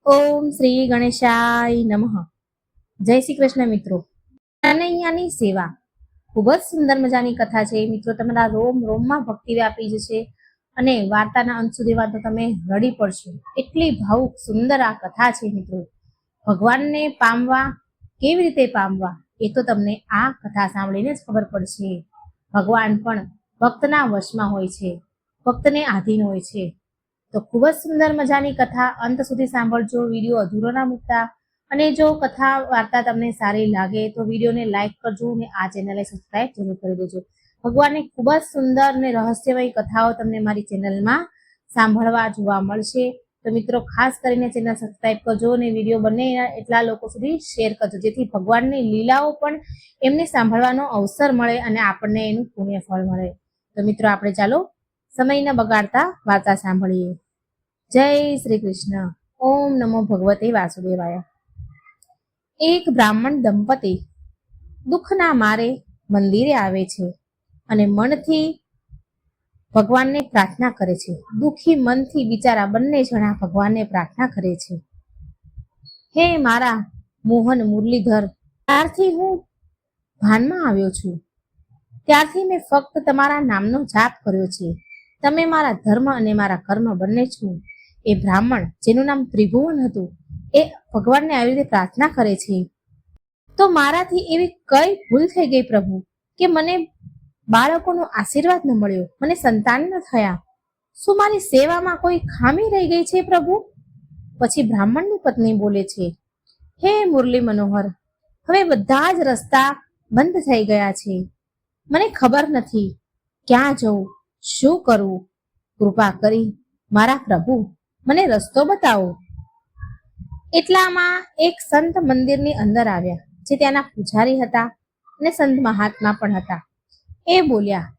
ઓમ શ્રી ગણેશાય નમઃ. જય શ્રી કૃષ્ણ મિત્રો. કનૈયાની સેવા ખૂબ જ સુંદર મજાની કથા છે મિત્રો. તમારા રોમ રોમમાં ભક્તિ વ્યાપી જશે અને વાર્તાના અંત સુધીમાં તો તમે રડી પડશો. એટલી ભાવુક સુંદર આ કથા છે મિત્રો. ભગવાનને પામવા કેવી રીતે પામવા એ તો તમને આ કથા સાંભળીને જ ખબર પડશે. ભગવાન પણ ભક્તના વશમાં હોય છે, ભક્તને આધીન હોય છે. તો ખૂબ જ સુંદર મજાની કથા અંત સુધી સાંભળજો, વિડીયો અધૂરો ના મૂકતા. અને જો કથા વાર્તા તમને સારી લાગે તો વિડીયોને લાઈક કરજો અને આ ચેનલને સબસ્ક્રાઈબ જરૂર કરી દેજો. ભગવાનની ખૂબ જ સુંદર અને રહસ્યમય કથાઓ તમને મારી ચેનલમાં સાંભળવા જોવા મળશે. તો મિત્રો ખાસ કરીને ચેનલ સબસ્ક્રાઈબ કરજો અને વિડીયો બને એટલા લોકો સુધી શેર કરજો, જેથી ભગવાનની લીલાઓ પણ એમને સાંભળવાનો અવસર મળે અને આપણને એનું પુણ્ય ફળ મળે. તો મિત્રો આપણે ચાલો સમય ન બગાડતા વાર્તા સાંભળીએ. જય શ્રી કૃષ્ણ. ઓમ નમો ભગવતે વાસુદેવાય. એક બ્રાહ્મણ દંપતી દુઃખના મારે મંદિરે આવે છે અને મનથી ભગવાનને પ્રાર્થના કરે છે. દુઃખી મનથી બિચારા બંને જણા ભગવાનને પ્રાર્થના કરે છે, હે મારા મોહન મુરલીધર, ત્યારથી હું ભાનમાં આવ્યો છું ત્યારથી મેં ફક્ત તમારા નામનો જાપ કર્યો છે. તમે મારા ધર્મ અને મારા કર્મ બંને છો. એ બ્રાહ્મણ જેનું નામ ત્રિભુવન હતું એ ભગવાનને આવી રીતે પ્રાર્થના કરે છે, તો મારાથી એવી કઈ ભૂલ થઈ ગઈ પ્રભુ કે મને બાળકોનો આશીર્વાદ ન મળ્યો, મને સંતાન ન થયા? શું મારી સેવામાં કોઈ ખામી રહી ગઈ છે પ્રભુ? પછી બ્રાહ્મણની પત્ની બોલે છે, હે મુરલી મનોહર, હવે બધા જ રસ્તા બંધ થઈ ગયા છે. મને ખબર નથી ક્યાં જવું, શું કરવું. કૃપા કરી મારા પ્રભુ મને રસ્તો બતાવો. એટલામાં એક સંત મંદિરની અંદર આવ્યા, જે ત્યાંના પૂજારી હતા અને સંત મહાત્મા પણ હતા. એ બોલ્યા,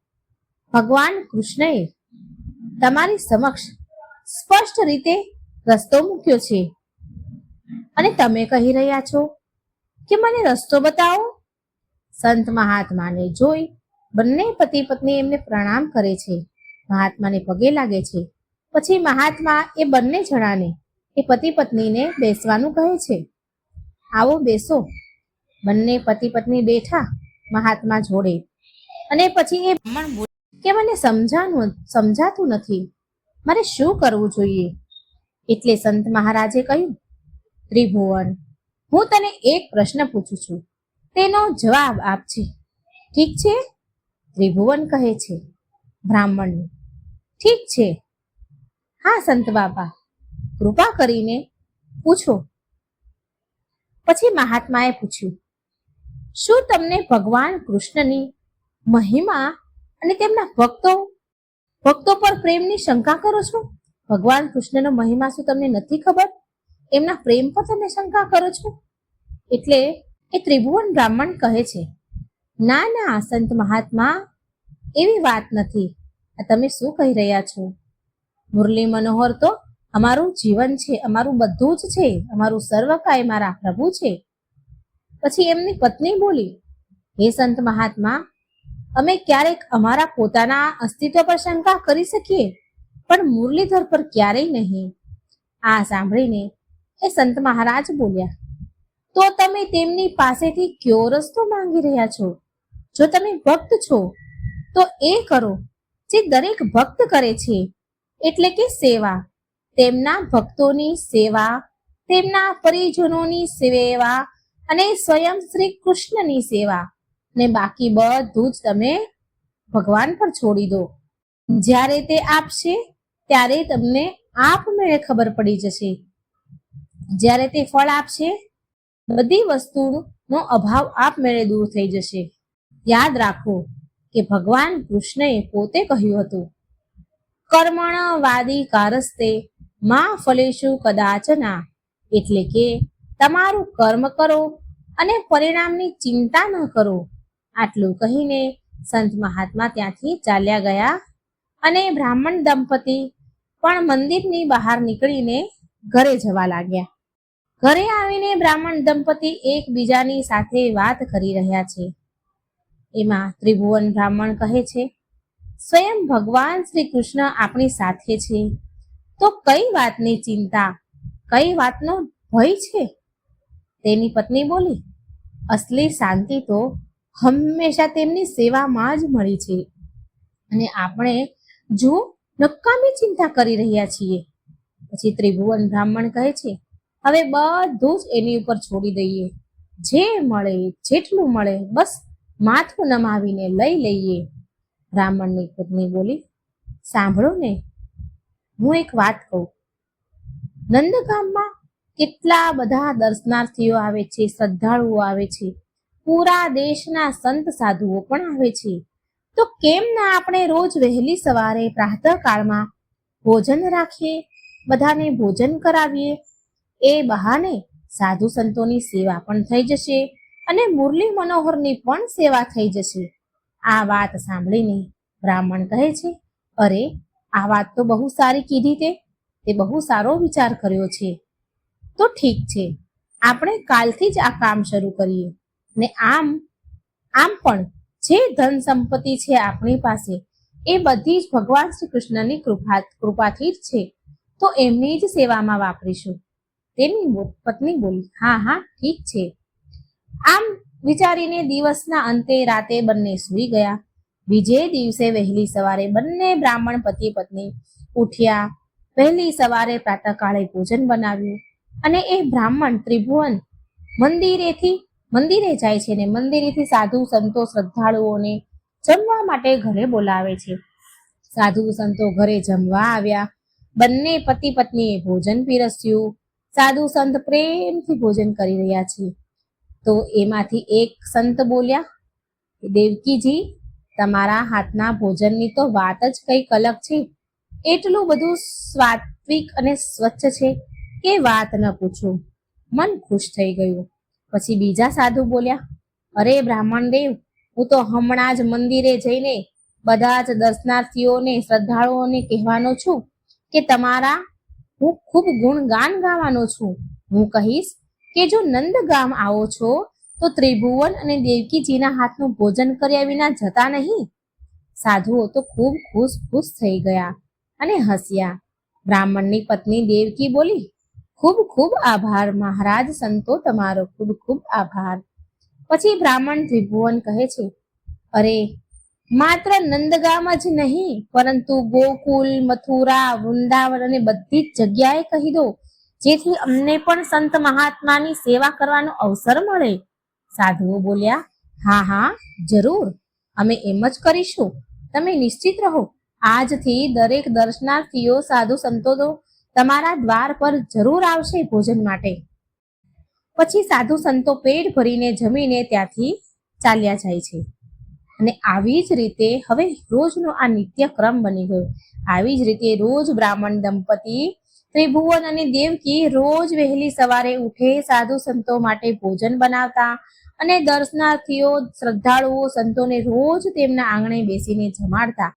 ભગવાન કૃષ્ણએ તમારી સમક્ષ સ્પષ્ટ રીતે રસ્તો મૂક્યો છે અને તમે કહી રહ્યા છો કે મને રસ્તો બતાવો. સંત મહાત્માને જોઈ બંને પતિ પત્ની એમને પ્રણામ કરે છે, મહાત્માને પગે લાગે છે. પછી મહાત્મા એ બંને જણાને, એ પતિ પત્નીને બેસવાનું કહે છે. આવો બેસો. બંને પતિ પત્ની બેઠા મહાત્મા જોડે. અને પછી એ બ્રાહ્મણ બોલે કે મને સમજાતું નથી, મારે શું કરવું જોઈએ? એટલે સંત મહારાજે કહ્યું, ત્રિભુવન, હું તને એક પ્રશ્ન પૂછું છું, તેનો જવાબ આપજે, ઠીક છે? ત્રિભુવન કહે છે બ્રાહ્મણને, ઠીક છે. હા સંત બાપા, કૃપા કરીને પૂછો. પછી મહાત્માએ પૂછ્યું, શું તમને ભગવાન કૃષ્ણની મહિમા અને તેમના ભક્તો પર પ્રેમની શંકા કરો છો? ભગવાન કૃષ્ણનો મહિમા શું તમને નથી ખબર? એમના પ્રેમ પર તમે શંકા કરો છો? એટલે એ ત્રિભુવન બ્રાહ્મણ કહે છે, ના ના સંત મહાત્મા, એવી વાત નથી. આ તમે શું કહી રહ્યા છો? મુરલી મનોહર તો અમારું જીવન છે, અમારું બધું જ છે, અમારું સર્વકાય મારા પ્રભુ છે. પછી એમની પત્ની બોલી, હે સંત મહાત્મા, અમે ક્યારેક અમારા પોતાના અસ્તિત્વ પર શંકા કરી શકીએ, પણ મુરલીધર પર ક્યારેય નહીં. આ સાંભળીને એ સંત મહારાજ બોલ્યા, તો તમે તેમની પાસેથી કયો રસ્તો માંગી રહ્યા છો? જો તમે ભક્ત છો તો એ કરો જે દરેક ભક્ત કરે છે, એટલે કે સેવા. તેમના ભક્તોની સેવા, તેમના પરિજનોની સેવા અને સ્વયં શ્રી કૃષ્ણની સેવા, ને બાકી બધું જ તમે ભગવાન પર છોડી દો. જ્યારે તે આપશે ત્યારે તમને આપમેળે ખબર પડી જશે. જ્યારે તે ફળ આપશે, બધી વસ્તુનો અભાવ આપમેળે દૂર થઈ જશે. યાદ રાખો કે ભગવાન કૃષ્ણએ પોતે કહ્યું હતું, કર્મણ વાદી કારસ્તે માં ફલેશુ કદાચના, એટલે કે તમારું કર્મ કરો અને પરિણામની ચિંતા ન કરો. આટલું કહીને સંત મહાત્મા ત્યાંથી ચાલ્યા ગયા અને બ્રાહ્મણ દંપતી પણ મંદિરની બહાર નીકળીને ઘરે જવા લાગ્યા. ઘરે આવીને બ્રાહ્મણ દંપતી એકબીજાની સાથે વાત કરી રહ્યા છે. એમાં ત્રિભુવન બ્રાહ્મણ કહે છે, સ્વયં ભગવાન શ્રી કૃષ્ણ આપણી સાથે છે, તો કઈ વાતની ચિંતા, કઈ વાતનો ભય છે? તેની પત્ની બોલી, અસલી શાંતિ તો હંમેશા તેમની સેવામાં જ મળી છે, અને આપણે જો નકામી ચિંતા કરી રહ્યા છીએ. પછી ત્રિભુવન બ્રાહ્મણ કહે છે, હવે બધું જ એની ઉપર છોડી દઈએ, જે મળે જેટલું મળે બસ માથું નમાવીને લઈ લઈએ. બ્રાહ્મણની પત્ની બોલી, સાંભળો ને, હું એક વાત કહું. નંદગામમાં કેટલા બધા દર્શનાર્થીઓ આવે છે, શ્રદ્ધાળુઓ આવે છે, પૂરા દેશના સંત સાધુઓ પણ આવે છે. તો કેમ ના આપણે રોજ વહેલી સવારે પ્રાતઃકાળમાં ભોજન રાખીએ, બધાને ભોજન કરાવીએ? એ બહાને સાધુ સંતોની સેવા પણ થઈ જશે અને મુરલી મનોહરની પણ સેવા થઈ જશે. આ વાત સાંભળીને બ્રાહ્મણ કહે છે, અરે આ વાત તો બહુ સારી કીધી. તે બહુ સારો વિચાર કર્યો છે. તો ઠીક છે, આપણે કાલથી જ આ કામ શરૂ કરીએ. ને આમ પણ જે ધન સંપત્તિ છે આપણી પાસે, એ બધી જ ભગવાન શ્રી કૃષ્ણની કૃપાથી જ છે. તો એમની જ સેવામાં વાપરીશું. તેની પત્ની બોલી, હા હા ઠીક છે. આમ વિચારીને દિવસના અંતે રાતે બંને સૂઈ ગયા. બીજે દિવસે વહેલી સવારે બંને બ્રાહ્મણ પતિ પત્ની ઉઠ્યા. વહેલી સવારે પ્રાતઃકાળે ભોજન બનાવ્યું, અને એ બ્રાહ્મણ ત્રિભુવન મંદિરે જાય છે ને મંદિરેથી સાધુ સંતો શ્રદ્ધાળુઓને જમવા માટે ઘરે બોલાવે છે. સાધુ સંતો ઘરે જમવા આવ્યા. બંને પતિ પત્નીએ ભોજન પીરસ્યું. સાધુ સંત પ્રેમથી ભોજન કરી રહ્યા છે. તો એમાંથી એક સંત બોલ્યા, દેવકીજી, તમારા હાથના ભોજનની તો વાત જ કંઈક અલગ છે. એટલું બધું સાત્વિક અને સ્વચ્છ છે કે વાત ન પૂછો. મન ખુશ થઈ ગયું. પછી બીજા સાધુ બોલ્યા, અરે બ્રાહ્મણ દેવ, હું તો હમણાં જ મંદિરે જઈને બધા જ દર્શનાર્થીઓને શ્રદ્ધાળુઓને કહેવાનો છું કે તમારા હું ખૂબ ગુણગાન ગાવાનો છું. હું કહીશ કે જો નંદગામ આવો છો તો ત્રિભુવન અને દેવકીજીના હાથનું ભોજન કર્યા વિના જતા નહીં. સાધુઓ તો ખૂબ ખુશ થઈ ગયા અને હસ્યા. બ્રાહ્મણની પત્ની દેવકી બોલી, ખૂબ ખૂબ આભાર મહારાજ સંતો, તમારો ખૂબ ખૂબ આભાર. પછી બ્રાહ્મણ ત્રિભુવન કહે છે, અરે માત્ર નંદગામ જ નહીં, પરંતુ ગોકુલ, મથુરા, વૃંદાવન અને બધી જ જગ્યાએ કહી દો, જેથી અમને પણ સંત મહાત્માની સેવા કરવાનો અવસર મળે. સાધુઓ બોલ્યા, હા હા જરૂર, અમે એમ જ કરીશું. તમે નિશ્ચિત રહો. આજથી દરેક દર્શનાર્થીઓ સાધુ સંતો તો તમારા દ્વાર પર જરૂર આવશે ભોજન માટે. પછી સાધુ સંતો પેટ ભરીને જમીને ત્યાંથી ચાલ્યા જાય છે. અને આવી જ રીતે હવે રોજનો આ નિત્યક્રમ બની ગયો. આવી જ રીતે રોજ બ્રાહ્મણ દંપતી ત્રિભુવન અને દેવકી રોજ વહેલી સવારે ઉઠે, સાધુ સંતો માટે ભોજન બનાવતા અને દર્શનાર્થીઓ શ્રદ્ધાળુઓ સંતોને રોજ તેમના આંગણે બેસીને જમાડતા.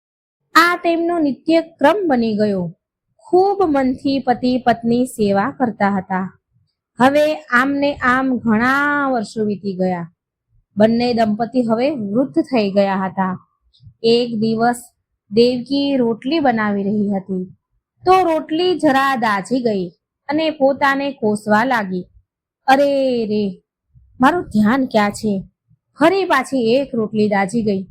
આ તેમનો નિત્યક્રમ બની ગયો. ખૂબ મનથી પતિ પત્ની સેવા કરતા હતા. હવે આમને આમ ઘણા વર્ષો વીતી ગયા. બંને દંપતી હવે વૃદ્ધ થઈ ગયા હતા. એક દિવસ દેવકી રોટલી બનાવી રહી હતી, તો રોટલી જરા દાઝી ગઈ અને પોતાને કોસવા લાગી. અરે રે, મારું ધ્યાન ક્યાં છે? ફરી પાછી એક રોટલી દાઝી ગઈ.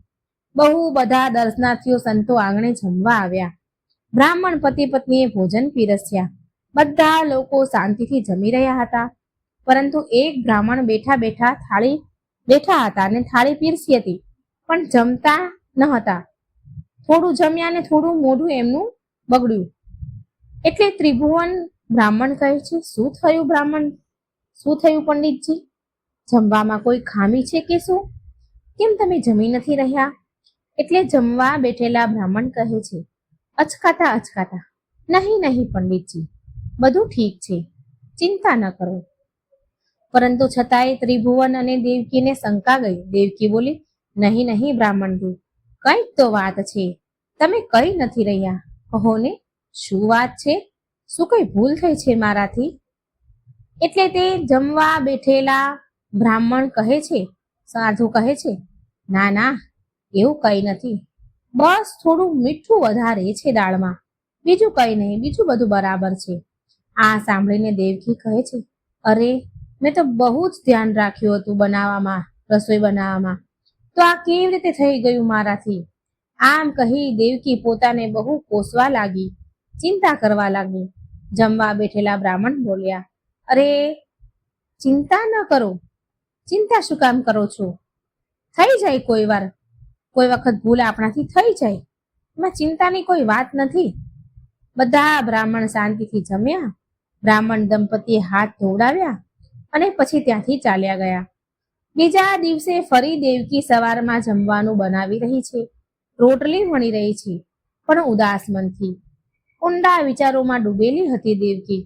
બહુ બધા દર્શનાર્થીઓ સંતો આંગણે જમવા આવ્યા. બ્રાહ્મણ પતિ પત્નીએ ભોજન પીરસ્યા. બધા લોકો શાંતિથી જમી રહ્યા હતા, પરંતુ એક બ્રાહ્મણ બેઠા હતા અને થાળી પીરસી હતી, પણ જમતા ન હતા. થોડું જમ્યા ને થોડું મોઢું એમનું બગડ્યું. એટલે ત્રિભુવન બ્રાહ્મણ કહે છે, શું થયું પંડિતજી? જમવામાં કોઈ ખામી છે કે શું? કેમ તમે જમી નથી રહ્યા? એટલે જમવા બેઠેલા બ્રાહ્મણ કહે છે, અચકાતા, નહીં પંડિતજી, બધું ઠીક છે, ચિંતા ન કરો. પરંતુ છતાંય ત્રિભુવન અને દેવકીને શંકા ગઈ. દેવકી બોલી, નહીં બ્રાહ્મણજી, કંઈક તો વાત છે, તમે કઈ નથી રહ્યા. કહો ને, શું વાત છે? શું કઈ ભૂલ થઈ છે મારાથી? એટલે તે જમવા બેઠેલા બ્રાહ્મણ કહે છે, સાધુ કહે છે, ના એવું કઈ નથી, બસ થોડું મીઠું વધારે છે દાળમાં, બીજું કઈ નહીં, બીજું બધું બરાબર છે. આ સાંભળીને દેવકી કહે છે, અરે મેં તો બહુ જ ધ્યાન રાખ્યું હતું બનાવવામાં, રસોઈ બનાવવામાં, તો આ કેવી રીતે થઈ ગયું મારાથી? આમ કહી દેવકી પોતાને બહુ કોસવા લાગી, ચિંતા કરવા લાગી. જમવા બેઠેલા બ્રાહ્મણ બોલ્યા, અરે ચિંતા ન કરો, ચિંતા શું કામ કરો છો? થઈ જાય કોઈ વખત ભૂલ આપણાથી થઈ જાય, એમાં ચિંતાની કોઈ વાત નથી. બધા બ્રાહ્મણ શાંતિથી જમ્યા. બ્રાહ્મણ દંપતીએ હાથ ધોવડાવ્યા અને પછી ત્યાંથી ચાલ્યા ગયા. બીજા દિવસે ફરી દેવકી સવારમાં જમવાનું બનાવી રહી છે, રોટલી વણી રહી છે, પણ ઉદાસ મનથી. ઊંડા વિચારોમાં ડૂબેલી હતી દેવકી.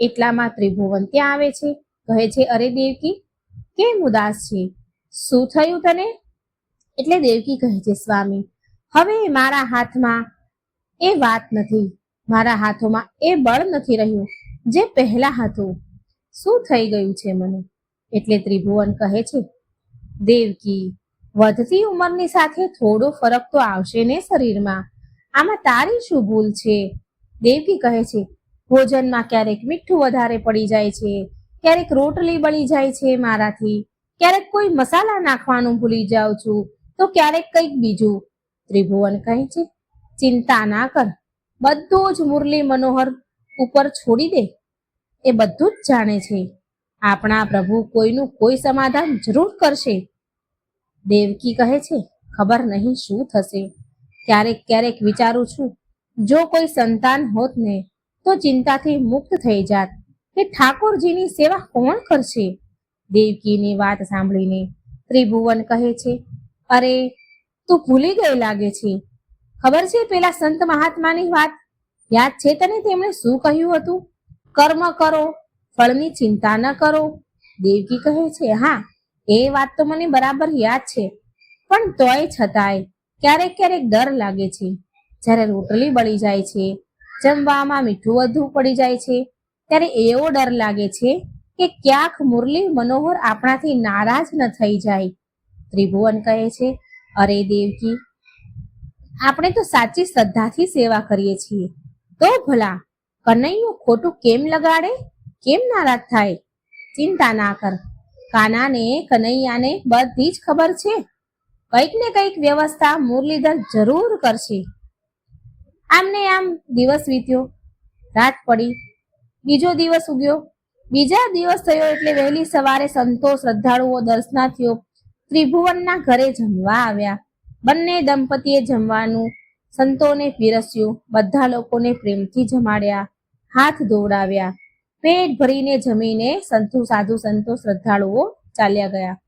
એટલામાં ત્રિભુવન ત્યાં આવે છે. કહે છે, અરે દેવકી, કેમ ઉદાસ છે? શું થયું તને? એટલે દેવકી કહે છે, સ્વામી, હવે મારા હાથમાં એ વાત નથી, મારા હાથોમાં એ બળ નથી રહ્યું જે પહેલા હતું. શું થઈ ગયું છે મને? એટલે ત્રિભુવન કહે છે, દેવકી, વધતી ઉંમરની સાથે થોડો ફરક તો આવશે ને શરીરમાં. આમાં તારી શું ભૂલ છે? દેવકી કહે છે, ભોજનમાં ક્યારેક મીઠું વધારે પડી જાય છે, ક્યારેક રોટલી બળી જાય છે મારાથી, ક્યારેક કોઈ મસાલા નાખવાનું ભૂલી જાઉં છું, તો ક્યારેક કંઈક બીજું. ત્રિભુવન કહે છે, ચિંતા ના કર, બધું જ મુરલી મનોહર ઉપર છોડી દે. એ બધું જ જાણે છે. આપણા પ્રભુ કોઈનું કોઈ સમાધાન જરૂર કરશે. દેવકી કહે છે, ખબર નહીં શું થશે. ક્યારેક ક્યારેક વિચારું છું, જો કોઈ સંતાન હોત ને તો ચિંતાથી મુક્ત થઈ જાત, કે ઠાકોરજીની સેવા કોણ કરશે? દેવકીની વાત સાંભળીને ત્રિભુવન કહે છે, અરે તું ભૂલી ગઈ લાગે છે. ખબર છે પેલા સંત મહાત્માની વાત? યાદ છે તને તેમણે શું કહ્યું હતું? કર્મ કરો, ફળની ચિંતા ન કરો. દેવકી કહે છે, હા, એ વાત તો મને બરાબર યાદ છે, પણ તોય છતાંય ક્યારેક ક્યારેક ડર લાગે છે. જ્યારે રોટલી બળી જાય છે, જમવામાં મીઠું વધુ પડી જાય છે, ત્યારે એવો ડર લાગે છે કે ક્યાંક મુરલી મનોહર આપણાથી નારાજ ન થઈ જાય. ત્રિભુવન કહે છે, અરે દેવકી, આપણે તો સાચી શ્રદ્ધાથી સેવા કરીએ છીએ, તો ભલા કનૈયું ખોટું કેમ લગાડે? કેમ નારાજ થાય? ચિંતા ના કર, કાનાને કનૈયાને બધી જ ખબર છે. કંઈક ને કંઈક વ્યવસ્થા મુરલીધર જરૂર કરશે. આમને આમ દિવસ વીત્યો, રાત પડી, બીજો દિવસ ઉગ્યો, બીજા દિવસ થયો એટલે વહેલી સવારે સંતો શ્રદ્ધાળુઓ દર્શનાર્થીઓ ત્રિભુવનના ઘરે જમવા આવ્યા. બંને દંપતીએ જમવાનું સંતોને પીરસ્યું, બધા લોકોને પ્રેમથી જમાડ્યા, હાથ ધોવડાવ્યા. પેટ ભરીને જમીને સાધુ સંતો શ્રદ્ધાળુઓ ચાલ્યા ગયા.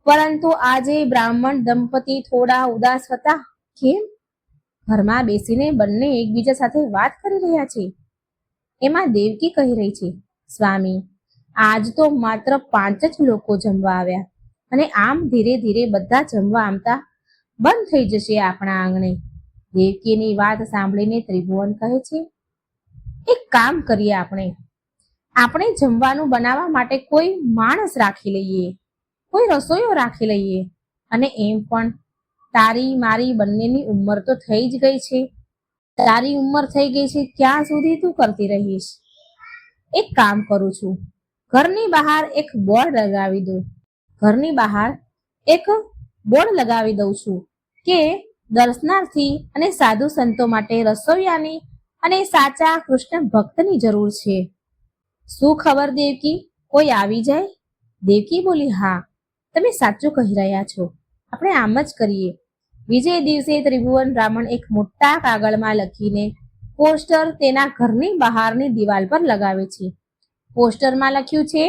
પરંતુ આજે બ્રાહ્મણ દંપતી થોડા ઉદાસ હતા. કેમ? ઘરમાં બેસીને બંને એકબીજા સાથે વાત કરી રહ્યા છે. એમાં દેવકી કહી રહી છે, સ્વામી, આજ તો માત્ર 5 જ લોકો જમવા આવ્યા, અને આમ ધીરે ધીરે બધા જમવા આમતા બંધ થઈ જશે આપણા આંગણે. દેવકીની વાત સાંભળીને ત્રિભુવન કહે છે, એક કામ કરીએ, આપણે જમવાનું બનાવવા માટે કોઈ માણસ રાખી લઈએ, કોઈ રસોઈયો રાખી લઈએ. અને એમ પણ તારી મારી બંનેની ઉંમર તો થઈ જ ગઈ છે. તારી ઉંમર થઈ ગઈ છે, ક્યાં સુધી તું કરતી રહીશ? એક કામ કરું છું, ઘરની બહાર એક બોર્ડ લગાવી દઉં. ઘરની બહાર એક બોર્ડ લગાવી દઉં છું કે દર્શનાર્થી અને સાધુ સંતો માટે રસોઈયાની અને સાચા કૃષ્ણ ભક્તની જરૂર છે. શું ખબર દેવકી, કોઈ આવી જાય? દેવકી બોલી, હા, તમે સાચું કહી રહ્યા છો, આપણે આમ જ કરીએ. બીજે દિવસે ત્રિભુવન બ્રાહ્મણ એક મોટા કાગળમાં લખીને પોસ્ટર તેના ઘરની બહારની દિવાલ પર લગાવે છે. પોસ્ટરમાં લખ્યું છે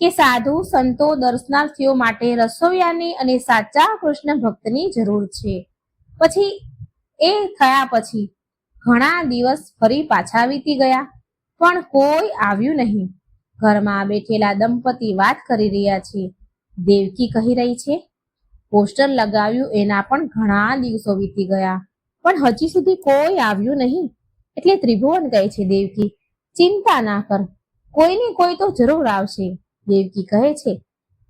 કે સાધુ સંતો દર્શનાર્થીઓ માટે રસોઈયાની અને સાચા કૃષ્ણ ભક્તની જરૂર છે. પછી એ થયા પછી ઘણા દિવસ ફરી પાછા વીતી ગયા, પણ કોઈ આવ્યું નહીં. ઘરમાં બેઠેલા દંપતી વાત કરી રહ્યા છે. દેવકી કહી રહી છે, પોસ્ટર લગાવ્યું એના પણ ઘણા દિવસો વીતી ગયા, પણ હજી સુધી કોઈ આવ્યું નહીં. એટલે ત્રિભુવન કહે છે, દેવકી, ચિંતા ના કર, કોઈને કોઈ તો જરૂર આવશે. દેવકી કહે છે,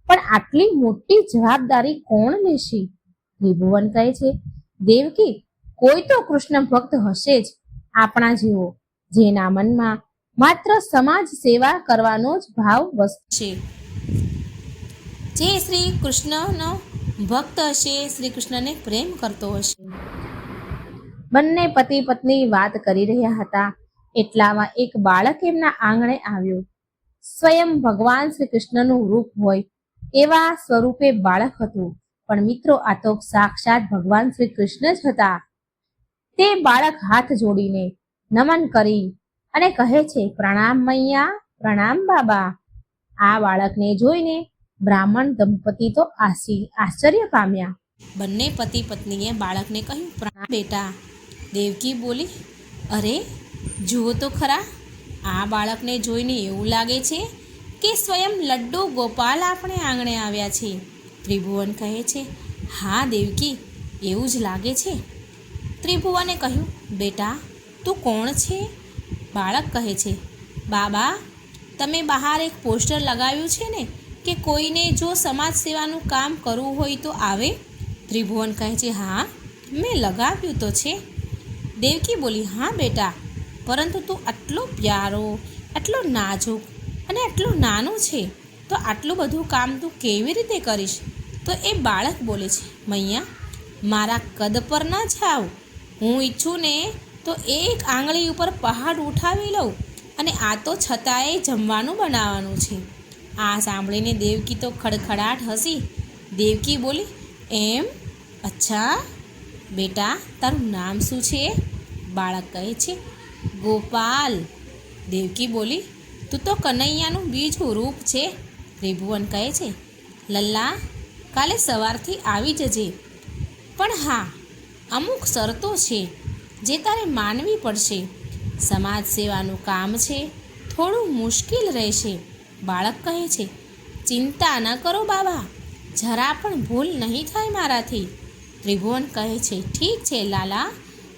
પણ આટલી મોટી જવાબદારી કોણ લેશે? ત્રિભુવન કહે છે, દેવકી, કોઈ તો કૃષ્ણ ભક્ત હશે જ આપણા જેવો, જેના મનમાં માત્ર સમાજ સેવા કરવાનો જ ભાવ વસ્તુ છે. જે શ્રી કૃષ્ણનો ભક્ત હશે, શ્રી કૃષ્ણને પ્રેમ કરતો હશે. બંને પતિ પત્ની વાત કરી રહ્યા હતા એટલામાં એક બાળક એમના આંગણે આવ્યો. સ્વયં ભગવાન શ્રી કૃષ્ણનું રૂપ હોય એવા સ્વરૂપે બાળક હતું. પણ મિત્રો, આ તો સાક્ષાત ભગવાન શ્રી કૃષ્ણ જ હતા. તે બાળક હાથ જોડીને નમન કરી અને કહે છે, પ્રણામ મૈયા, પ્રણામ બાબા. આ બાળકને જોઈને બ્રાહ્મણ દંપતી તો આશ્ચર્ય પામ્યા. બંને પતિ પત્નીએ બાળકને કહ્યું, પ્રણામ બેટા. દેવકી બોલી, અરે જુઓ તો ખરા, આ બાળકને જોઈને એવું લાગે છે કે સ્વયં લડ્ડુ ગોપાલ આપણે આંગણે આવ્યા છે. ત્રિભુવન કહે છે, હા દેવકી, એવું જ લાગે છે. ત્રિભુવને કહ્યું, બેટા તું કોણ છે? બાળક કહે છે, બાબા, તમે બહાર એક પોસ્ટર લગાવ્યું છે ને કે કોઈને જો સમાજ સેવાનું કામ કરવું હોય તો આવે. ત્રિભુવન કહે છે, હા મેં લગાવ્યું તો છે. દેવકી બોલી, હા બેટા, પરંતુ તું આટલો પ્યારો, આટલો નાજુક અને આટલો નાનો છે, તો આટલું બધું કામ તું કેવી રીતે કરીશ? તો એ બાળક બોલે છે, મૈયા, મારા કદ પર ન જાઓ. હું ઈચ્છું ને તો એક આંગળી ઉપર પહાડ ઉઠાવી લઉં, અને આ તો છતાંય જમવાનું બનાવવાનું છે. આ સાંભળીને દેવકી તો ખડખડાટ હસી. દેવકી બોલી, એમ? અચ્છા બેટા, તારું નામ શું છે? બાળક કહે છે, ગોપાલ. દેવકી બોલી, તું તો કનૈયાનું બીજું રૂપ છે. ત્રિભુવન કહે છે, લલ્લા, કાલે સવારથી આવી જજે. પણ હા, અમુક શરતો છે જે તારે માનવી પડશે. સમાજ સેવાનું કામ છે, થોડું મુશ્કેલ રહેશે. બાળક કહે છે, ચિંતા ન કરો બાબા, જરા પણ ભૂલ નહીં થાય મારાથી. ત્રિભુવન કહે છે, ઠીક છે લાલા,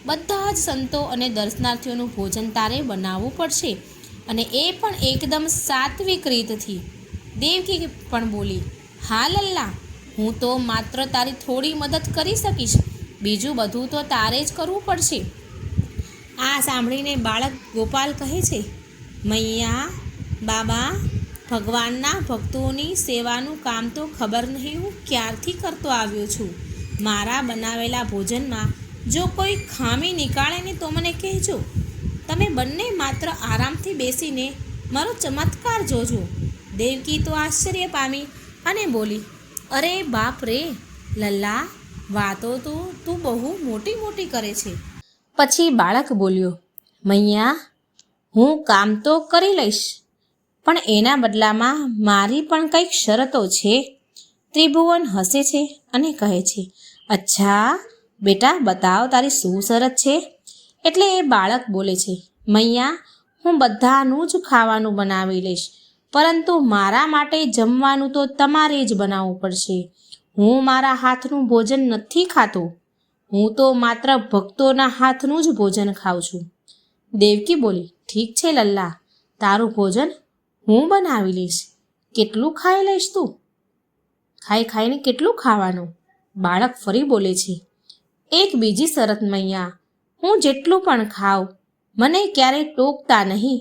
બધા જ સંતો અને દર્શનાર્થીઓનું ભોજન તારે બનાવવું પડશે, અને એ પણ એકદમ સાત્વિક રીતથી. દેવકી પણ બોલી, હા લલ્લા, હું તો માત્ર તારી થોડી મદદ કરી શકીશ, બીજું બધું તો તારે જ કરવું પડશે. આ સાંભળીને બાળક ગોપાલ કહે છે, મૈયા, બાબા, ભગવાનના ભક્તોની સેવાનું કામ તો ખબર નહીં હું ક્યારથી કરતો આવ્યો છું. મારા બનાવેલા ભોજનમાં જો કોઈ ખામી નીકાળે ને તો મને કહેજો. તમે બંને માત્ર આરામથી બેસીને મારો ચમત્કાર જોજો. દેવકી તો આશ્ચર્ય પામી અને બોલી, અરે બાપ રે લલ્લા, વાતો તો તું બહુ મોટી મોટી કરે છે. પછી બાળક બોલ્યો, મૈયા, હું કામ તો કરી લઈશ, પણ એના બદલામાં મારી પણ કંઈક શરતો છે. ત્રિભુવન હસે છે અને કહે છે, અચ્છા બેટા, બતાવ તારી શું શરત છે? એટલે એ બાળક બોલે છે, મૈયા, હું બધાનું જ ખાવાનું બનાવી લઈશ, પરંતુ મારા માટે જમવાનું તો તમારે જ બનાવવું પડશે. હું મારા હાથનું ભોજન નથી ખાતો, હું તો માત્ર ભક્તોના હાથનું જ ભોજન ખાઉં છું. દેવકી બોલી, ઠીક છે લલ્લા, તારું ભોજન હું બનાવી લઈશ. કેટલું ખાઈ લઈશ તું? ખાઈને કેટલું ખાવાનું? બાળક ફરી બોલે છે, એક બીજી શરત મૈયા, હું જેટલું પણ ખાઉં, મને ક્યારેય ટોકતા નહીં,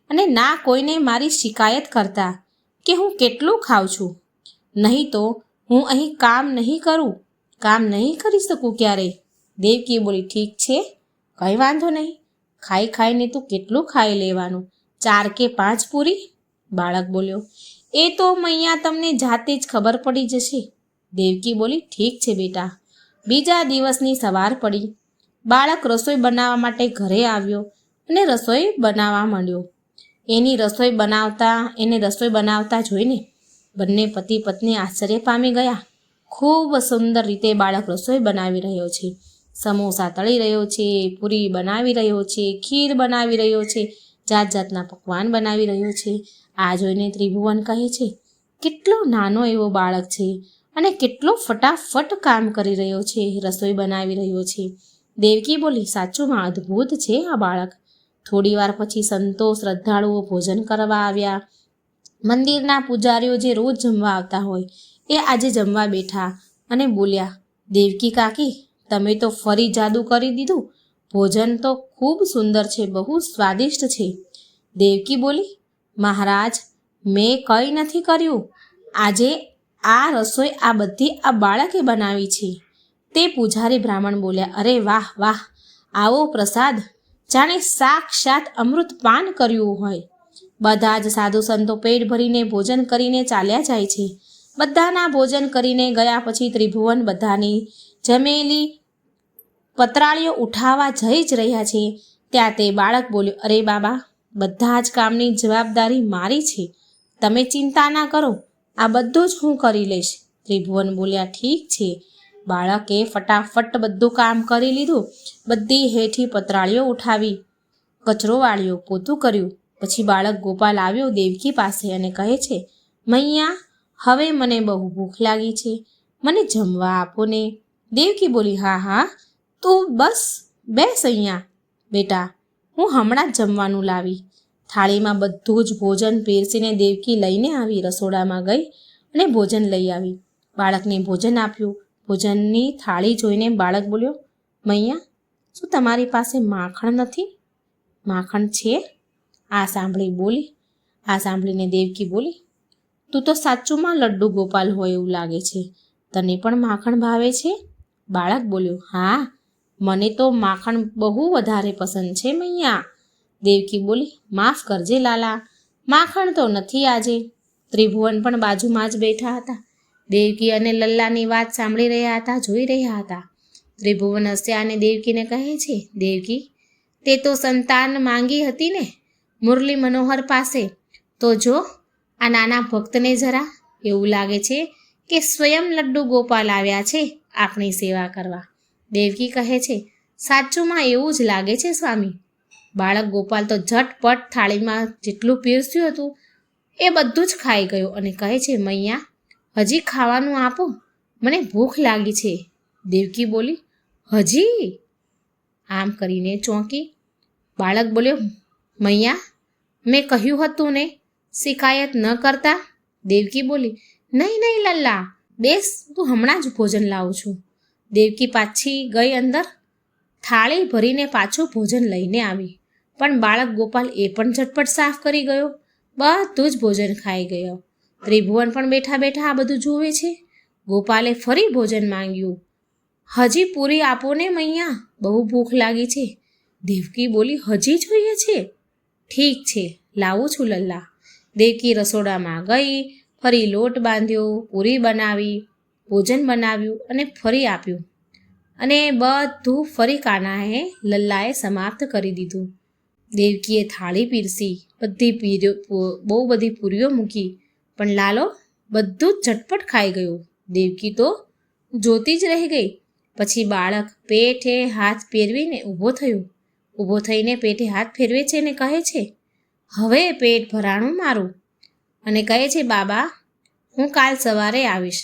અને ના કોઈને મારી શિકાયત કરતા કે હું કેટલું ખાઉં છું. નહીં તો હું અહીં કામ નહીં કરી શકું ક્યારેય. દેવકી બોલી, ઠીક છે, કંઈ વાંધો નહીં, ખાઈને તું કેટલું ખાઈ લેવાનું? 4 કે 5 પૂરી? બાળક બોલ્યો, એ તો મૈયા તમને જાતે જ ખબર પડી જશે. દેવકી બોલી, ઠીક છે બેટા. બીજા દિવસની સવાર પડી. બાળક રસોઈ બનાવવા માટે ઘરે આવ્યો અને રસોઈ બનાવવા માંડ્યો. એને રસોઈ બનાવતા જોઈને બંને પતિ પત્ની આશ્ચર્ય પામી ગયા. ખૂબ સુંદર રીતે બાળક રસોઈ બનાવી રહ્યો છે. સમોસા તળી રહ્યો છે, પૂરી બનાવી રહ્યો છે, ખીર બનાવી રહ્યો છે, જાત જાતના પકવાન બનાવી રહ્યો છે. આ જોઈને ત્રિભુવન કહે છે, કેટલો નાનો એવો બાળક છે અને કેટલો ફટાફટ કામ કરી રહ્યો છે, રસોઈ બનાવી રહ્યો છે. દેવકી બોલી, સાચુંમાં અદ્ભુત છે આ બાળક. થોડી વાર પછી સંતો શ્રદ્ધાળુઓ ભોજન કરવા આવ્યા. મંદિરના પૂજારીઓ જે રોજ જમવા આવતા હોય એ આજે જમવા બેઠા અને બોલ્યા, દેવકી કાકી, તમે તો ફરી જાદુ કરી દીધું. ભોજન તો ખૂબ સુંદર છે, બહુ સ્વાદિષ્ટ છે. દેવકી બોલી, મહારાજ, મેં કંઈ નથી કર્યું. આજે આ રસોઈ આ બધી આ બાળકે બનાવી છે. તે પૂજારી બ્રાહ્મણ બોલ્યા, અરે વાહ વાહ, આવો પ્રસાદ જાણે સાક્ષાત અમૃત પાન કર્યું હોય. બધા જ સાધુ સંતો પેટ ભરીને ભોજન કરીને ચાલ્યા જાય છે. બધાના ભોજન કરીને ગયા પછી ત્રિભુવન બધાની જમેલી પતરાળીઓ ઉઠાવવા જઈ જ રહ્યા છે. ત્યાં તે બાળક બોલ્યો, અરે બાબા, બધા જ કામની જવાબદારી મારી છે. તમે ચિંતા ના કરો, આ બધું જ હું કરી લઈશ. ત્રિભુવન બોલ્યા, ઠીક છે. બાળકે ફટાફટ બધું કામ કરી લીધું. બધી હેઠી પતરાળીઓ ઉઠાવી, કચરો વાળ્યો, પોતું કર્યું. પછી બાળક ગોપાલ આવ્યો દેવકી પાસે અને કહે છે, મૈયા, હવે મને બહુ ભૂખ લાગી છે, મને જમવા આપો ને. દેવકી બોલી, હા હા, તું બસ બેસ અહીંયા બેટા, હું હમણાં જ જમવાનું લાવી. થાળીમાં બધું જ ભોજન પીરસીને દેવકી લઈને આવી. રસોડામાં ગઈ અને ભોજન લઈ આવી. બાળકને ભોજન આપ્યું. ભોજનની થાળી જોઈને બાળક બોલ્યો, મૈયા, શું તમારી પાસે માખણ નથી? માખણ છે? આ સાંભળીને દેવકી બોલી, તું તો સાચુંમાં લડ્ડુ ગોપાલ હોય એવું લાગે છે. તને પણ માખણ ભાવે છે? બાળક બોલ્યો, હા, મને તો માખણ બહુ વધારે પસંદ છે મૈયા. દેવકી બોલી, માફ કરજે લાલા, માખણ તો નથી આજે. ત્રિભુવન પણ બાજુમાં જ બેઠા હતા. દેવકી અને લલ્લાની વાત સાંભળી રહ્યા હતા, જોઈ રહ્યા હતા. ત્રિભુવન હસ્યા અને દેવકીને કહે છે, દેવકી, તે તો સંતાન માંગી હતી ને મુરલી મનોહર પાસે, તો જો આ નાના ભક્તને જરા એવું લાગે છે કે સ્વયં લડ્ડુ ગોપાલ આવ્યા છે આપણી સેવા કરવા. દેવકી કહે છે, સાચુંમાં એવું જ લાગે છે સ્વામી. બાળક ગોપાલ તો ઝટપટ થાળીમાં જેટલું પીરસ્યું હતું એ બધું જ ખાઈ ગયો અને કહે છે, મૈયા, હજી ખાવાનું આપો, મને ભૂખ લાગી છે. દેવકી બોલી, હજી? આમ કરીને ચોંકી. બાળક બોલ્યો, મૈયા, મેં કહ્યું હતું ને શિકાયત ન કરતા. દેવકી બોલી, નહીં નહીં લલ્લા, બેસ, તું હમણાં જ ભોજન લાવું છું. દેવકી પાછી ગઈ અંદર, થાળી ભરીને પાછું ભોજન લઈને આવી. પણ બાળક ગોપાલ એ પણ ઝટપટ સાફ કરી ગયો. બધું જ ભોજન ખાઈ ગયો. ત્રિભુવન પણ બેઠા બેઠા આ બધું જોવે છે. ગોપાલે ફરી ભોજન માંગ્યું. હજી પૂરી આપો ને મૈયા, બહુ ભૂખ લાગી છે. દેવકી બોલી, હજી જોઈએ છે? ઠીક છે, લાવું છું લલ્લા. દેવકી રસોડામાં ગઈ, ફરી લોટ બાંધ્યો, પૂરી બનાવી, ભોજન બનાવ્યું અને ફરી આપ્યું. અને બધું ફરી કાનાએ લલ્લાએ સમાપ્ત કરી દીધું. દેવકીએ થાળી પીરસી, બહુ બધી પૂરીઓ મૂકી, પણ લાલો બધું જ ઝટપટ ખાઈ ગયું. દેવકી તો જોતી જ રહી ગઈ. પછી બાળક પેટે હાથ ફેરવીને ઊભો થઈને પેટે હાથ ફેરવે છે અને કહે છે, હવે પેટ ભરાણું મારું. અને કહે છે, બાબા, હું કાલ સવારે આવીશ.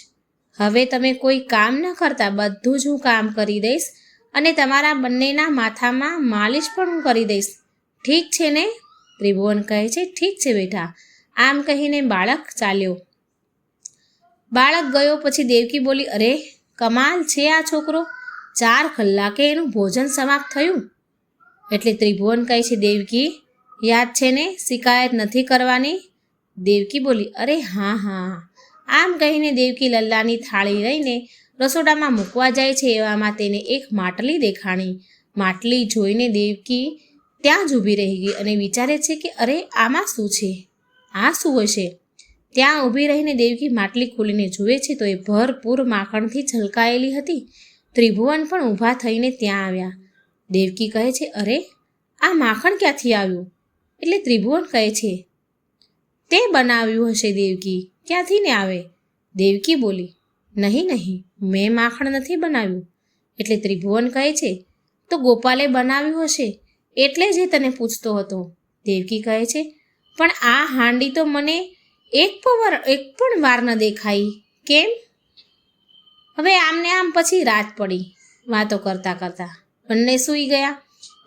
હવે તમે કોઈ કામ ન કરતા, બધું જ હું કામ કરી દઈશ અને તમારા બંનેના માથામાં માલિશ પણ હું કરી દઈશ. ઠીક છે ને? ત્રિભુવન કહે છે, ઠીક છે બેટા. આમ કહીને બાળક ચાલ્યો. બાળક ગયો પછી દેવકી બોલી, અરે કમાલ છે આ છોકરો, 4 કલાકે એનું ભોજન સમાપ્ત થયું. એટલે ત્રિભુવન કહે છે, દેવકી, યાદ છે ને શિકાયત નથી કરવાની? દેવકી બોલી, અરે હા હા. આમ કહીને દેવકી લલ્લાની થાળી લઈને રસોડામાં મૂકવા જાય છે. એવામાં તેને એક માટલી દેખાણી. માટલી જોઈને દેવકી ત્યાં જ ઊભી રહી ગઈ અને વિચારે છે કે અરે આમાં શું છે, આ શું હશે? ત્યાં ઊભી રહીને દેવકી માટલી ખોલીને જુએ છે તો એ ભરપૂર માખણથી છલકાયેલી હતી. ત્રિભુવન પણ ઊભા થઈને ત્યાં આવ્યા. દેવકી કહે છે, અરે આ માખણ ક્યાંથી આવ્યું? એટલે ત્રિભુવન કહે છે, તે બનાવ્યું હશે દેવકી, ક્યાંથી ને આવે? દેવકી બોલી, નહીં, મેં માખણ નથી બનાવ્યું. એટલે ત્રિભુવન કહે છે, તો ગોપાલે બનાવ્યું હશે એટલે જ એ તને પૂછતો હતો. દેવકી કહે છે, પણ આ હાંડી તો મને એક પણ વાર ન દેખાઈ, કેમ? હવે આમને આમ પછી રાત પડી. વાતો કરતા બંને સૂઈ ગયા.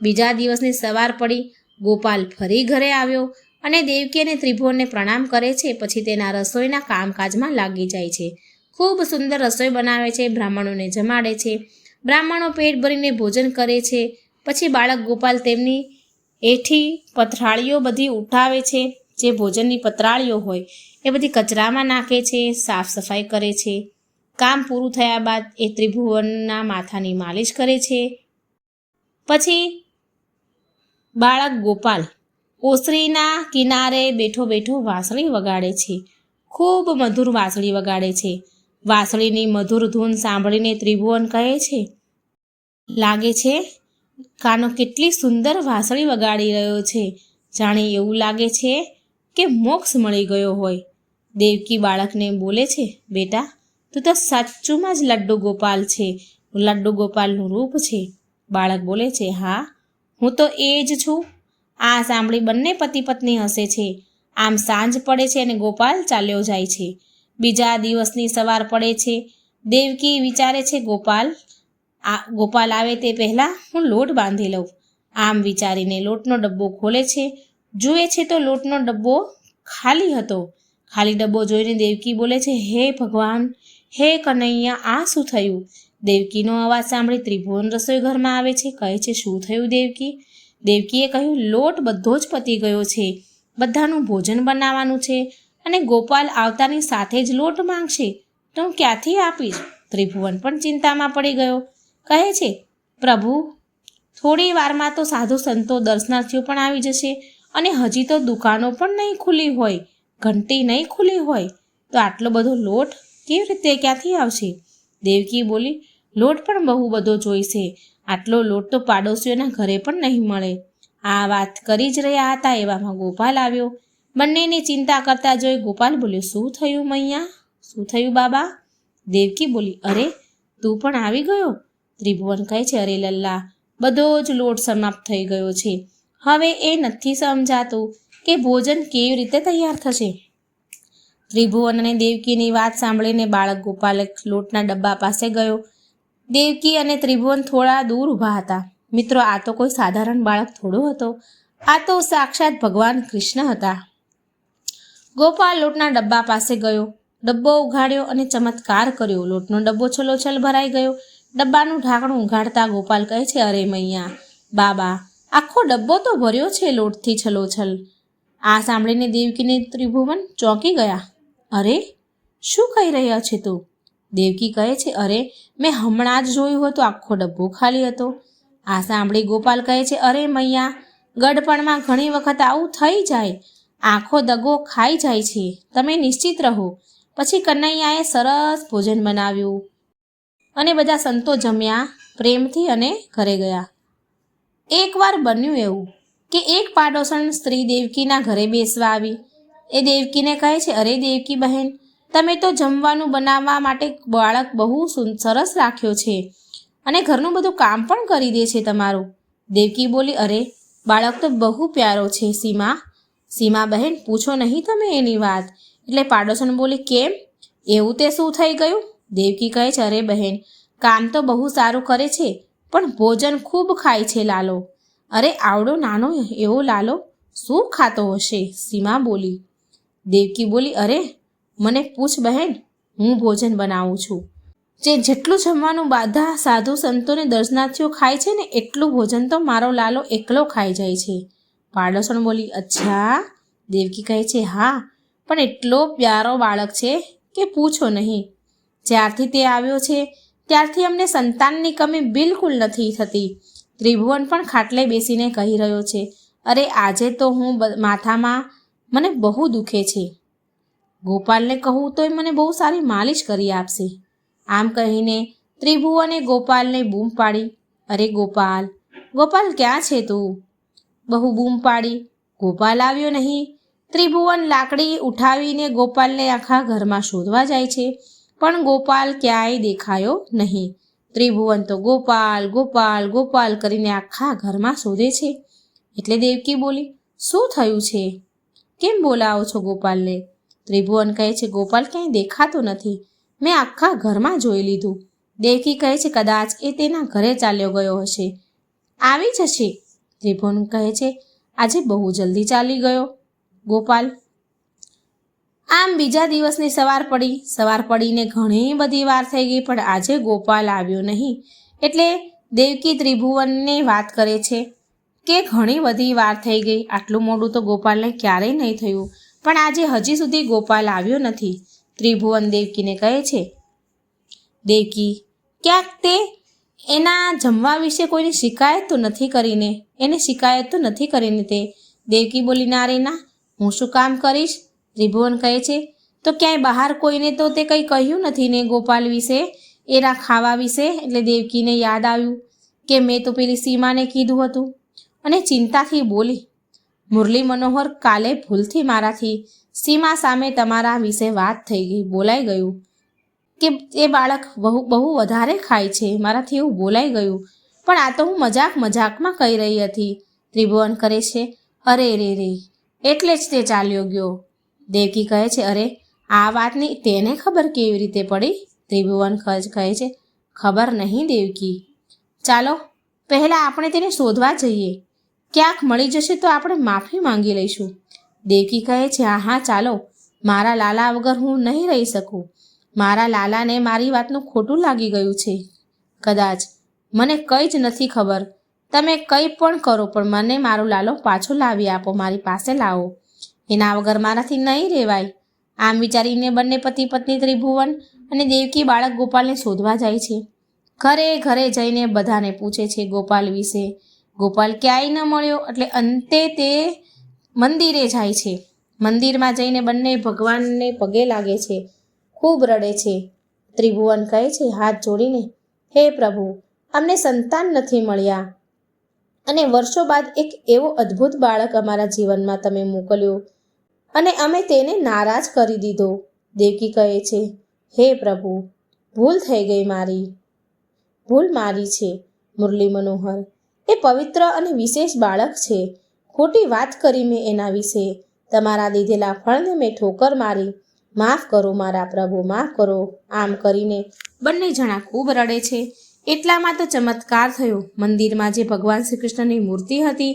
બીજા દિવસની સવાર પડી. ગોપાલ ફરી ઘરે આવ્યો અને દેવકી અને ત્રિભુવનને પ્રણામ કરે છે. પછી તેના રસોઈના કામકાજમાં લાગી જાય છે. ખૂબ સુંદર રસોઈ બનાવે છે, બ્રાહ્મણોને જમાડે છે. બ્રાહ્મણો પેટ ભરીને ભોજન કરે છે. પછી બાળક ગોપાલ તેમની એથી પથરાળીઓ બધી ઉઠાવે છે, જે ભોજનની પતરાળીઓ હોય એ બધી કચરામાં નાખે છે, સાફ સફાઈ કરે છે. કામ પૂરું થયા બાદ એ ત્રિભુવનના માથાની માલિશ કરે છે. પછી બાળક ગોપાલ ઓસરીના કિનારે બેઠો બેઠો વાંસળી વગાડે છે. ખૂબ મધુર વાંસળી વગાડે છે. વાંસળીની મધુર ધૂન સાંભળીને ત્રિભુવન કહે છે, લાગે છે કાનો કેટલી સુંદર વાંસળી વગાડી રહ્યો છે. જાણે એવું લાગે છે કે મોક્ષ મળી ગયો હોય. દેવકી બાળકને બોલે છે, બેટા તું તો સાચુંમાં જ લડ્ડુ ગોપાલ છે, લડ્ડુ ગોપાલનું રૂપ છે. બાળક બોલે છે, હા હું તો એ જ છું. આ સાંભળી બંને પતિ પત્ની હસે છે. આમ સાંજ પડે છે અને ગોપાલ ચાલ્યો જાય છે. બીજા દિવસની સવાર પડે છે. દેવકી વિચારે છે, ગોપાલ આવે તે પહેલાં હું લોટ બાંધી લઉં. આમ વિચારીને લોટનો ડબ્બો ખોલે છે. જુએ છે તો લોટનો ડબ્બો ખાલી હતો. ખાલી ડબ્બો જોઈને દેવકી બોલે છે, હે ભગવાન, હે કનૈયા, આ શું થયું? દેવકીનો અવાજ સાંભળી ત્રિભુવન રસોઈ ઘરમાં આવે છે. કહે છે, શું થયું દેવકી? દેવકીએ કહ્યું, લોટ બધો જ પતી ગયો છે. બધાનું ભોજન બનાવવાનું છે અને ગોપાલ આવતાની સાથે જ લોટ માંગશે તો હું ક્યાંથી આપીશ? ત્રિભુવન પણ ચિંતામાં પડી ગયો. કહે છે, પ્રભુ, થોડી વારમાં તો સાધુ સંતો દર્શનાર્થીઓ પણ આવી જશે અને હજી તો દુકાનો પણ નહીં ખુલી હોય, ઘંટી નહીં ખુલી હોય, તો આટલો બધો લોટ કેવી રીતે ક્યાંથી આવશે? દેવકી બોલી, લોટ પણ બહુ બધો જોઈશે. આટલો લોટ તો પાડોશીઓના ઘરે પણ નહીં મળે. આ વાત કરી જ રહ્યા હતા એવામાં ગોપાલ આવ્યો. બંનેની ચિંતા કરતા જોઈ ગોપાલ બોલ્યો, શું થયું મૈયા? શું થયું બાબા? દેવકી બોલી, અરે તું પણ આવી ગયો? ત્રિભુવન કહે છે, અરે લલ્લા, બધો જ લોટ સમાપ્ત થઈ ગયો છે. હવે એ નથી સમજાતું કે ભોજન કેવી રીતે તૈયાર થશે. ત્રિભુવન અને દેવકીની વાત સાંભળીને બાળક ગોપાલ લોટના ડબ્બા પાસે ગયો. દેવકી અને ત્રિભુવન થોડા દૂર ઊભા હતા. મિત્રો, આ તો કોઈ સાધારણ બાળક થોડો હતો. આ તો સાક્ષાત ભગવાન કૃષ્ણ હતા. ગોપાલ લોટના ડબ્બા પાસે ગયો, ડબ્બો ઉઘાડ્યો અને ચમત્કાર કર્યો. લોટનો ડબ્બો છલોછલ ભરાઈ ગયો. ડબ્બાનું ઢાંકણું ઉઘાડતા ગોપાલ કહે છે, અરે મૈયા, બાબા, આખો ડબ્બો તો ભર્યો છે લોટથી છલોછલ. આ સાંભળીને દેવકીને ત્રિભુવન ચોંકી ગયા. અરે, શું કહી રહ્યા છે તું? દેવકી કહે છે, અરે મેં હમણાં જ જોયું હતું, આખો ડબ્બો ખાલી હતો. આ સાંભળી ગોપાલ કહે છે, અરે મૈયા, ગડપણમાં ઘણી વખત આવું થઈ જાય. આખો દગો ખાઈ જાય છે. તમે નિશ્ચિત રહો. પછી કનૈયાએ સરસ ભોજન બનાવ્યું અને બધા સંતો જમ્યા પ્રેમથી અને ઘરે ગયા. એકવાર બન્યું એવું કે એક પાડોશણ સ્ત્રી દેવકીના ઘરે બેસવા આવી. એ દેવકીને કહે છે, અરે દેવકી બહેન, તમે તો જમવાનું બનાવવા માટે બાળક બહુ સરસ રાખ્યો છે અને ઘરનું બધું કામ પણ કરી દે છે તમારું. દેવકી બોલી, અરે બાળક તો બહુ પ્યારો છે સીમા બહેન, પૂછો નહીં તમે એની વાત. એટલે પાડોશણ બોલી, કેમ, એવું તે શું થઈ ગયું? દેવકી કહે છે, અરે બહેન, કામ તો બહુ સારું કરે છે પણ ભોજન ખૂબ ખાય છે લાલો. અરે આવડો નાનો એવો લાલો શું ખાતો હશે? સીમા બોલી. દેવકી બોલી, અરે મને પૂછ બહેન, હું ભોજન બનાવું છું. જેટલું જમવાનું બધા સાધુ સંતોને દર્શનાર્થીઓ ખાય છે ને, એટલું ભોજન તો મારો લાલો એકલો ખાઈ જાય છે. પાડોશણ બોલી, અચ્છા? દેવકી કહે છે, હા, પણ એટલો પ્યારો બાળક છે કે પૂછો નહીં. જ્યારથી તે આવ્યો છે ત્યારથી અમને સંતાનની કમી બિલકુલ નથી થતી. ત્રિભુવન પણ ખાટલે બેસીને કહી રહ્યો છે, અરે આજે તો માથામાં મને બહુ દુખે છે. ગોપાલને કહું તોય મને બહુ સારી માલિશ કરી આપશે. આમ કહીને ત્રિભુવને ગોપાલને બૂમ પાડી, અરે ગોપાલ, ગોપાલ ક્યાં છે તું? બહુ બૂમ પાડી. ગોપાલ આવ્યો નહીં. ત્રિભુવન લાકડી ઉઠાવીને ગોપાલને આખા ઘરમાં શોધવા જાય છે, પણ ગોપાલ ક્યાંય દેખાયો નહીં. ત્રિભુવન તો ગોપાલ ગોપાલ ગોપાલ કરીને આખા ઘરમાં શોધે છે. એટલે દેવકી બોલી, શું થયું છે? કેમ બોલાવો છો ગોપાલને? ત્રિભુવન કહે છે, ગોપાલ ક્યાંય દેખાતો નથી. મેં આખા ઘરમાં જોઈ લીધું. દેવકી કહે છે, કદાચ એ તેના ઘરે ચાલ્યો ગયો હશે, આવી જશે. ત્રિભુવન કહે છે, આજે બહુ જલ્દી ચાલી ગયો ગોપાલ. આમ બીજા દિવસની સવાર પડીને ઘણી બધી વાર થઈ ગઈ, પણ આજે ગોપાલ આવ્યો નહીં. એટલે દેવકી ત્રિભુવનને વાત કરે છે કે ઘણી બધી વાર થઈ ગઈ, આટલું મોડું તો ગોપાલને ક્યારેય નહીં થયું, પણ આજે હજી સુધી ગોપાલ આવ્યો નથી. ત્રિભુવન દેવકીને કહે છે, દેવકી, ક્યાંક તે એના જમવા વિશે કોઈની શિકાયત તો નથી કરીને, એને શિકાયત તો નથી કરીને તે? દેવકી બોલી, ના રે ના, હું શું કામ કરીશ? ત્રિભુવન કહે છે, તો ક્યાંય બહાર કોઈને તો તે કંઈ કહ્યું નથી ને ગોપાલ વિશે, એના ખાવા વિશે? એટલે દેવકીને યાદ આવ્યું કે મેં તો પેલી સીમાને કીધું હતું, અને ચિંતાથી બોલી, મુરલી મનોહર, કાલે ભૂલથી મારાથી સીમા સામે તમારા વિશે વાત થઈ ગઈ, બોલાઈ ગયું કે એ બાળક બહુ વધારે ખાય છે, મારાથી એવું બોલાઈ ગયું, પણ આ તો હું મજાકમાં કહી રહી હતી. ત્રિભુવન કરે છે, અરે રે રે, એટલે જ તે ચાલ્યો ગયો. દેવકી કહે છે, અરે આ વાતની તેને ખબર કેવી રીતે પડી? ત્રિભુવન કહે છે, ખબર નહીં દેવકી, ચાલો પહેલાં આપણે તેને શોધવા જઈએ, ક્યાંક મળી જશે તો આપણે માફી માંગી લઈશું. દેવકી કહે છે, હા ચાલો, મારા લાલા વગર હું નહીં રહી શકું. મારા લાલાને મારી વાતનું ખોટું લાગી ગયું છે કદાચ, મને કંઈ જ નથી ખબર. તમે કંઈ પણ કરો, પણ મને મારો લાલો પાછો લાવી આપો, મારી પાસે લાવો, એના વગર મારાથી નહીં રહેવાય. આમ વિચારીને બંને પતિ પત્ની ત્રિભુવન અને દેવકી બાળક ગોપાલને શોધવા જાય છે. ઘરે ઘરે જઈને બધાને પૂછે છે ગોપાલ વિશે. ગોપાલ ક્યાંય ન મળ્યો, એટલે અંતે તે મંદિરે જાય છે. મંદિરમાં જઈને બંને ભગવાનને પગે લાગે છે, ખૂબ રડે છે. ત્રિભુવન કહે છે હાથ જોડીને, હે પ્રભુ, અમને સંતાન નથી મળ્યા, અને વર્ષો બાદ એક એવો અદ્ભુત બાળક અમારા જીવનમાં તમે મોકલ્યો, અને અમે તેને નારાજ કરી દીધો. દેવકી કહે છે, હે પ્રભુ, ભૂલ થઈ ગઈ, ભૂલ મારી છે. મુરલી મનોહર એ પવિત્ર અને વિશેષ બાળક છે, ખોટી વાત કરી મેં એના વિશે, તમારા દીધેલા ફળને મેં ઠોકર મારી, માફ કરો મારા પ્રભુ, માફ કરો. આમ કરીને બંને જણા ખૂબ રડે છે. એટલામાં તો ચમત્કાર થયો. મંદિરમાં જે ભગવાન શ્રી કૃષ્ણની મૂર્તિ હતી,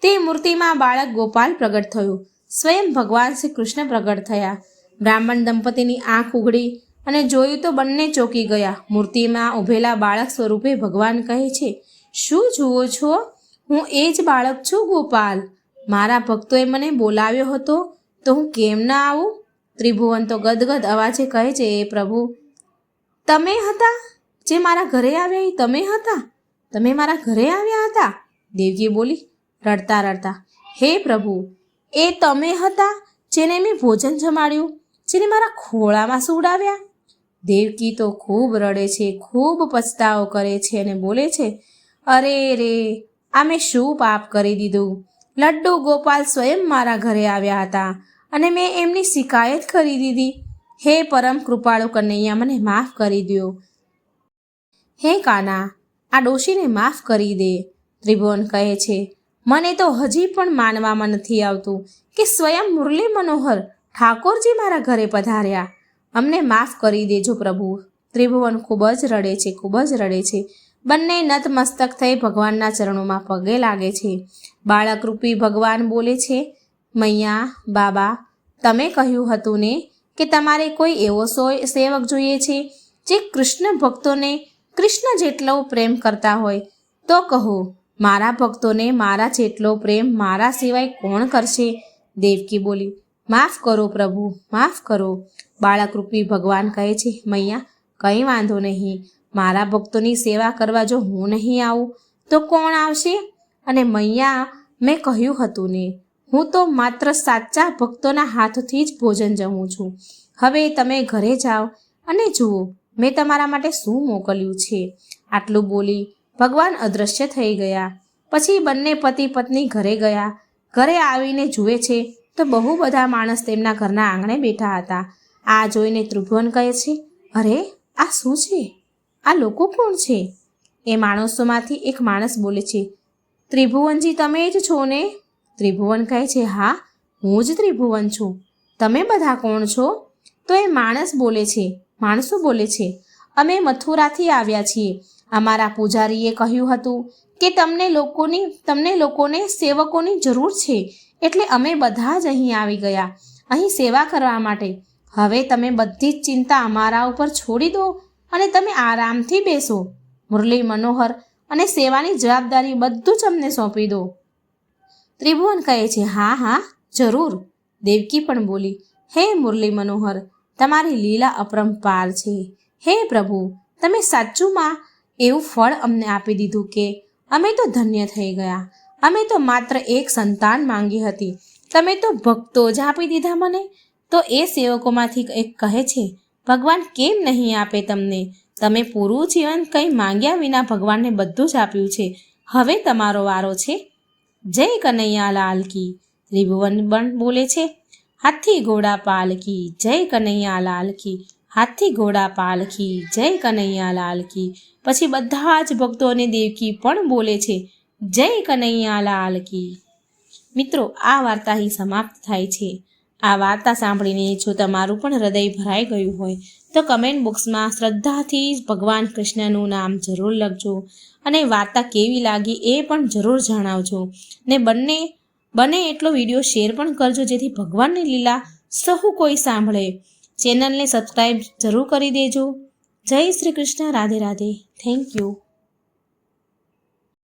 તે મૂર્તિમાં બાળક ગોપાલ પ્રગટ થયું. સ્વયં ભગવાન શ્રી કૃષ્ણ પ્રગટ થયા. બ્રાહ્મણ દંપતીની આંખ ઉઘડી અને જોયું તો બંને ચોંકી ગયા. મૂર્તિમાં ઊભેલા બાળક સ્વરૂપે ભગવાન કહે છે, શું જુઓ છો? હું એ જ બાળક છું ગોપાલ. મારા ભક્તોએ મને બોલાવ્યો હતો તો હું કેમ ના આવું? ત્રિભુવન તો ગદગદ અવાજે કહે છે, એ પ્રભુ, તમે હતા જે મારા ઘરે આવ્યા? એ તમે હતા? તમે મારા ઘરે આવ્યા હતા? દેવકી બોલી રડતા રડતા, હે પ્રભુ, એ તમે હતા જેને મેં ભોજન જમાડ્યું, જેને મારા ખોળામાં સુવડાવ્યા? દેવકી તો ખૂબ રડે છે, ખૂબ પછતાવો કરે છે અને બોલે છે, અરે રે, આ મેં શું પાપ કરી દીધું? લડ્ડુ ગોપાલ સ્વયં મારા ઘરે આવ્યા હતા અને મેં એમની શિકાયત કરી દીધી. હે પરમ કૃપાળુ કનૈયા, મને માફ કરી દો. હે કાના, આ ડોશીને માફ કરી દે. ત્રિભુવન કહે છે, મને તો હજી પણ માનવામાં નથી આવતું કે સ્વયં મુરલી મનોહર ઠાકોરજી મારા ઘરે પધાર્યા. અમને માફ કરી દેજો પ્રભુ. ત્રિભુવન ખૂબ જ રડે છે, ખૂબ જ રડે છે. બંને નતમસ્તક થઈ ભગવાનના ચરણોમાં પગે લાગે છે. બાળકરૂપી ભગવાન બોલે છે, મૈયા બાબા, તમે કહ્યું હતું ને કે તમારે કોઈ એવો સેવક જોઈએ છે જે કૃષ્ણ ભક્તોને કૃષ્ણ જેટલો પ્રેમ કરતા હોય, તો કહો, મારા ભક્તોને મારા જેટલો પ્રેમ મારા સિવાય કોણ કરશે? દેવકી બોલી, માફ કરો પ્રભુ, માફ કરો. બાળકરૂપી ભગવાન કહે છે, મૈયા, કંઈ વાંધો નહીં, મારા ભક્તોની સેવા કરવા જો હું નહીં આવું તો કોણ આવશે? અને મૈયા, મેં કહ્યું હતું ને, હું તો માત્ર સાચા ભક્તોના હાથથી જ ભોજન જમું છું. હવે તમે ઘરે જાઓ અને જુઓ મેં તમારા માટે શું મોકલ્યું છે. આટલું બોલી ભગવાન અદૃશ્ય થઈ ગયા. પછી બંને પતિ પત્ની ઘરે ગયા. ઘરે આવીને જુએ છે તો બહુ બધા માણસ તેમના ઘરના આંગણે બેઠા હતા. આ જોઈને ત્રિભુવન કહે છે, અરે આ શું છે? આ લોકો કોણ છે? એ માણસોમાંથી એક માણસ બોલે છે, ત્રિભુવનજી, તમે જ છો ને? ત્રિભુવન કહે છે, હા, હું જ ત્રિભુવન છું. તમે બધા કોણ છો? તો એ માણસો બોલે છે, અમે મથુરાથી આવ્યા છીએ. અમારા પૂજારીએ કહ્યું હતું કે તમને લોકોને સેવકોની જરૂર છે, એટલે અમે બધા જ અહીં આવી ગયા, અહીં સેવા કરવા માટે. હવે તમે બધી જ ચિંતા અમારા ઉપર છોડી દો અને તમે આરામથી બેસો. મુરલી મનોહર અને સેવાની જવાબદારી બધું જ અમને સોંપી દો. ત્રિભુવન કહે છે, હા હા જરૂર. દેવકી પણ બોલી, હે મુરલી મનોહર, તમારી લીલા અપરંપાર છે. હે પ્રભુ, તમે સાચુંમાં એવું ફળ અમને આપી દીધું કે અમે તો ધન્ય થઈ ગયા. અમે તો માત્ર એક સંતાન માંગી હતી, તમે તો ભક્તો જ આપી દીધા મને. તો એ સેવકોમાંથી એક કહે છે, ભગવાન કેમ નહીં આપે તમને? તમે પૂરું જીવન કંઈ માંગ્યા વિના ભગવાનને બધું જ આપ્યું છે. હવે તમારો વારો છે. જય કનૈયા લાલ કી. ત્રિભુવન પણ બોલે છે, હાથી ઘોડા પાલકી જય કનૈયા લાલ કી. હાથી ઘોડા પાલકી જય કનૈયા લાલ કી. પછી બધા જ ભક્તો અને દેવકી પણ બોલે છે, જય કનૈયા લાલ કી. મિત્રો, આ વાર્તા અહીં સમાપ્ત થાય છે. આ વાર્તા સાંભળીને જો તમારું પણ હૃદય ભરાઈ ગયું હોય તો કમેન્ટ બોક્સમાં શ્રદ્ધાથી ભગવાન કૃષ્ણનું નામ જરૂર લખજો અને વાર્તા કેવી લાગી એ પણ જરૂર જણાવજો. ને બને એટલો વિડીયો શેર પણ કરજો, જેથી ભગવાનની લીલા સહુ કોઈ સાંભળે. ચેનલને સબસ્ક્રાઈબ જરૂર કરી દેજો. જય શ્રી કૃષ્ણ. રાધે રાધે. Thank you.